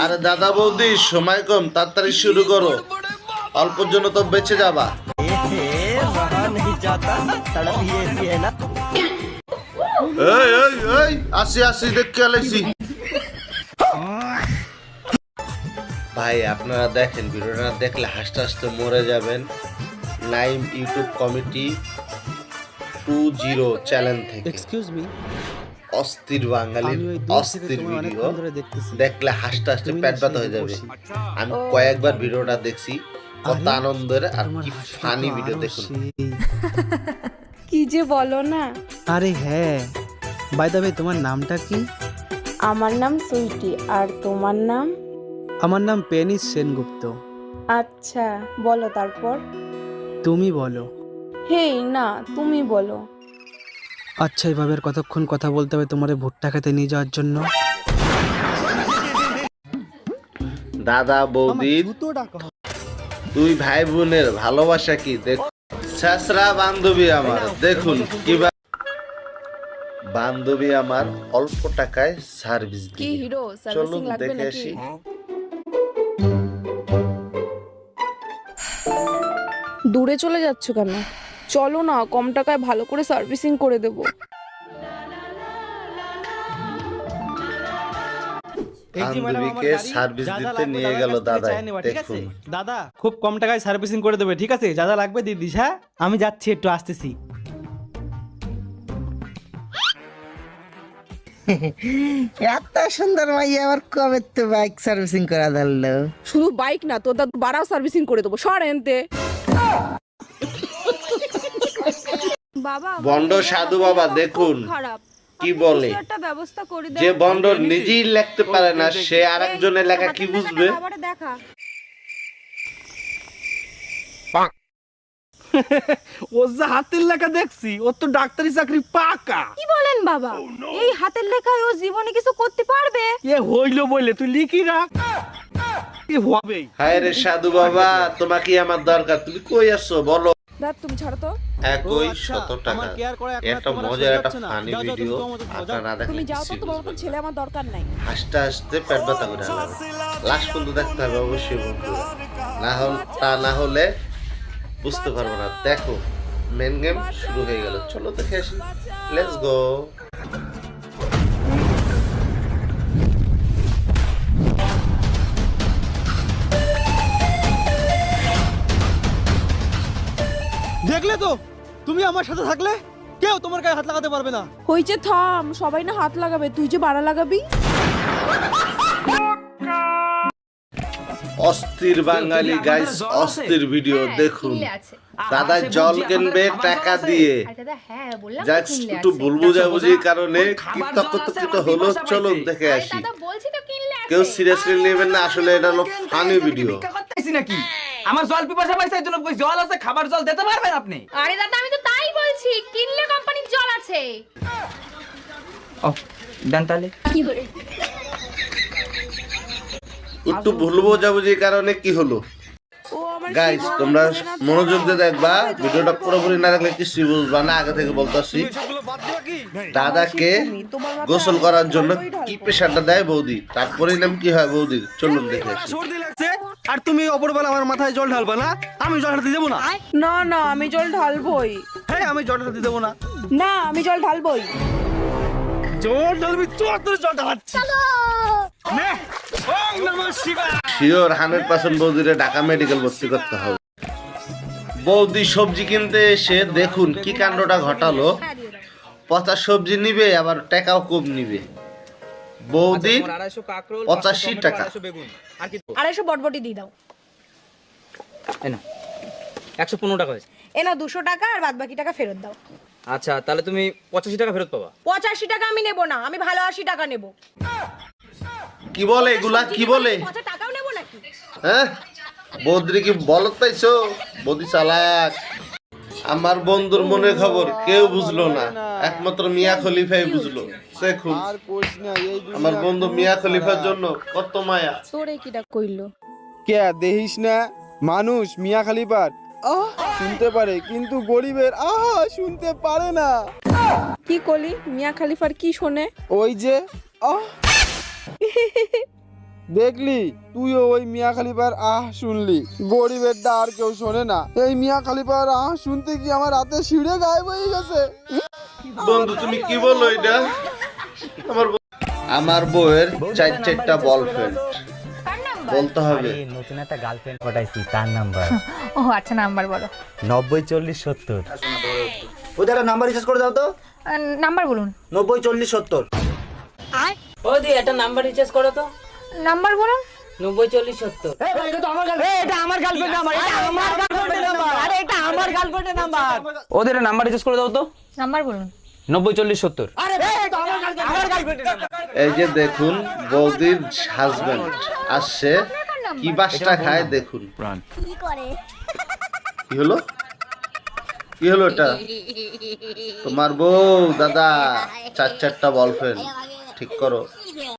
আরে দাদা বৌদি সময় কম, তাড়াতাড়ি শুরু করো, অল্পের জন্য তো বেঁচে যাবা। এই এই এই আসি আসি দেখে আলাইছি। ভাই আপনারা দেখেন, ভিডিওটা দেখলে হাসতে হাসতে মরে যাবেন। নাইম ইউটিউব কমিটি 20 চ্যানেল থেকে এক্সকিউজ মি, অস্থির বাঙালির অস্থির ভিডিও দেখলে হাসতে হাসতে পেট ব্যথা হয়ে যাবে। আমি কয়েকবার ভিডিওটা দেখছি, কত আনন্দের আর কি ফানি ভিডিও দেখুন। কি যে বলো না। আরে হ্যাঁ, বাই দ্য ওয়ে তোমার নামটা কি? আমার নাম সুইটি, আর তোমার নাম? আমার নাম পেনিস সেনগুপ্ত। আচ্ছা বলো তারপর। তুমি বলো। হেই না, তুমি বলো। আচ্ছা এভাবে আর কতক্ষণ কথা বলতে হবে তোমারে ভুট্টা খেতে নিয়ে যাওয়ার জন্য? দাদা বৌদির দুই ভাই বোনের ভালোবাসা কি দেখুন। শেষরা বান্ধবী আমার দেখুন, কিবা বান্ধবী আমার অল্প টাকায় সার্ভিস কি দিয়ে। হিরো সার্ভিসিং চলুন লাগবে দেখে নাকি? আসি। দূরে চলে যাচ্ছ কেন? চলো না, কম টাকায় ভালো করে সার্ভিসিং করে দেব। বান্ধবীকে সার্ভিস দিতে নিয়ে গেল দাদা, দেখুন। দাদা খুব কম টাকায় সার্ভিসিং করে দেবে, ঠিক আছে? যা যা লাগবে দিয়ে দিস। হ্যাঁ আমি যাচ্ছি, একটু আসতেছি। এত সুন্দর মাইয়া আবার কবে তো বাইক সার্ভিসিং করা ধরলো? শুধু বাইক না, তোর দাদু বাড়াও সার্ভিসিং করে দেবো, সর এনতে। বাবা বন্ড সাধু বাবা দেখুন খারাপ, কি বলে। একটা ব্যবস্থা করে যে বন্ড নিজেই লিখতে পারে না, সে আরেকজনের লেখা কি বুঝবে? দেখা। ও যা হাতের লেখা দেখছি, ও তো ডাক্তারি চাকরি পাকা। কি বলেন বাবা? এই হাতের লেখায় ও জীবনে কিছু করতে পারবে? এ হইলো বলে তুই লিখি রাখ, কি হবে? হায় রে সাধু বাবা, তোমাকে আমার দরকার, তুমি কই আছো বলো। দাদা তুমি ছাড়ো তো। একই আচ্ছা, 100 টাকা। আমার কেয়ার করে এখন একটা তোমার মজার আসলে একটা যাচ্ছে না। ফানি যাও, যাও, ভিডিও, তুমি তোমার মতো যাও। আপনারা দেখলে তুমি যাও তো, কিছুই তোমার মতো বুঝবেন ছেলে না। আমার দরকার নাই। হাসতে হাসতে পেট ব্যথা করে আলাদা লাস্ট পর্যন্ত দেখতে হবে অবশ্যই বন্ধুরা, না হলে বুঝতে পারবো না। দেখো মেন গেম শুরু হয়ে গেল, চলো দেখে আসি, লেটস গো। দেখলে তো, তুমি আমার সাথে থাকলে কেউ তোমার গায়ে হাত লাগাতে পারবে না। হইছে থাম, সবাই না হাত লাগাবে, তুই যে বাড়া লাগাবি। অস্থির বাঙালি গাইস, অস্থির ভিডিও দেখুন। দাদা জল কিনবে টাকা দিয়ে, যা একটু ভুল বুঝাবুঝির কারণে কৃতজ্ঞতা হলো। চলুন দেখে আসি। কেউ সিরিয়াসলি নেবেন না, আসলে এটা হলো ফানি ভিডিও। নাকি আমার জল পিপাসা পাইছে, এই জন্য জল আছে, খাবার জল দিতে পারবেন আপনি? আরে দাদা আমি তো তাই বলছি, কিনলে কোম্পানির জল আছে। ও দেন তাহলে। একটু ভুল বোঝাবুঝির কারণে কি হলো ও আমার গাইস, তোমরা মনোযোগ দিয়ে দেখবা, ভিডিওটা পুরোপুরি না দেখলে কিছু বুঝবা না। আগে থেকে বলতেছি, দাদাকে গোসল করার জন্য কি প্রেশারটা দেয় বৌদি, তারপরেই নাম কি হয় বৌদির, চলুন দেখে আসি। সর্দি লাগছে আর তুমি অপরবেলা আমার মাথায় জল ঢালবা না? আমি জল ঢালতে দেবো না। না না, আমি জল ঢালবই। হ্যাঁ আমি জল ঢালতে দেবো না। না আমি জল ঢালবই। জল ঢালবি তোর জল ঢালাচ্ছি। শিওর 100% বৌদিরে ঢাকা মেডিকেল ভর্তি করতে হবে। বৌদি সবজি কিনতে এসে দেখুন কি কাণ্ডটা ঘটালো। পচা সবজি নিবে, আবার টাকাও কম নিবে। বৌদি 85 টাকা। 250 বটবটি দিয়ে দাও। 115 টাকা হয়েছে। এ নাও 200 টাকা, আর বাদ বাকি টাকা ফেরত দাও। আচ্ছা তাহলে তুমি 85 টাকা ফেরত পাবা। 85 টাকা আমি নেব না, আমি ভালো 80 টাকা নেব। কি বলে এগুলা, কি বলে? 50 টাকাও নেব নাকি? হ্যাঁ বৌদি কি বলত পাইছো? বৌদি চালাক। আমার বন্ধুর মনে খবর কেউ বুঝলো না, একমাত্র মিয়া খলিফাই বুঝলো। দেখুন আমার বন্ধু মিয়া খলিফার জন্য কত মায়া। তোরে কিটা কইলো? কে দেখিস না, মানুষ মিয়া খলিফার শুনতে পারে কিন্তু গরিবের শুনতে পারে না। কি কলি? মিয়া খলিফার কি শোনে? ওই যে দেখলি তুইও ওই মিয়া খলিফার শুনলি, গরিবের দা আর কেউ শোনে না। এই মিয়া খলিফার শুনতে কি আমার রাতে শিড়ে গায়েব হয়ে গেছে। বন্ধু তুমি কি বলো এটা? আমার বউয়ের 4টা বয়ফ্রেন্ড, বলতে হবে। নতুন একটা গার্লফ্রেন্ড পটাইছি, তার নাম্বার। ও আচ্ছা নাম্বার বলো। 90 40 70। ওদের নাম্বার রিচার্জ করে দাও তো। নাম্বার বলুন। 90 40 70। ওদি একটা নাম্বার রিচার্জ করো তো। নাম্বার বলুন। 90 40 70। এটা তো আমার গার্লফ্রেন্ড। এটা আমার গার্লফ্রেন্ড নাম্বার, এটা আমার গার্লফ্রেন্ড নাম্বার। আরে এটা আমার গার্লফ্রেন্ড নাম্বার। ওদের নাম্বার রিচার্জ করে দাও তো। নাম্বার বলুন। 90 40 70। আরে এটা তো আমার গার্লফ্রেন্ড নাম্বার। এই যে দেখুন বৌদির হাজবেন্ড আসছে, কি বাসটা খায় দেখুন। কি হলো? কি হলো এটা? তোমার বউ দাদা 4টা বয়ফ্রেন্ড, ঠিক করো।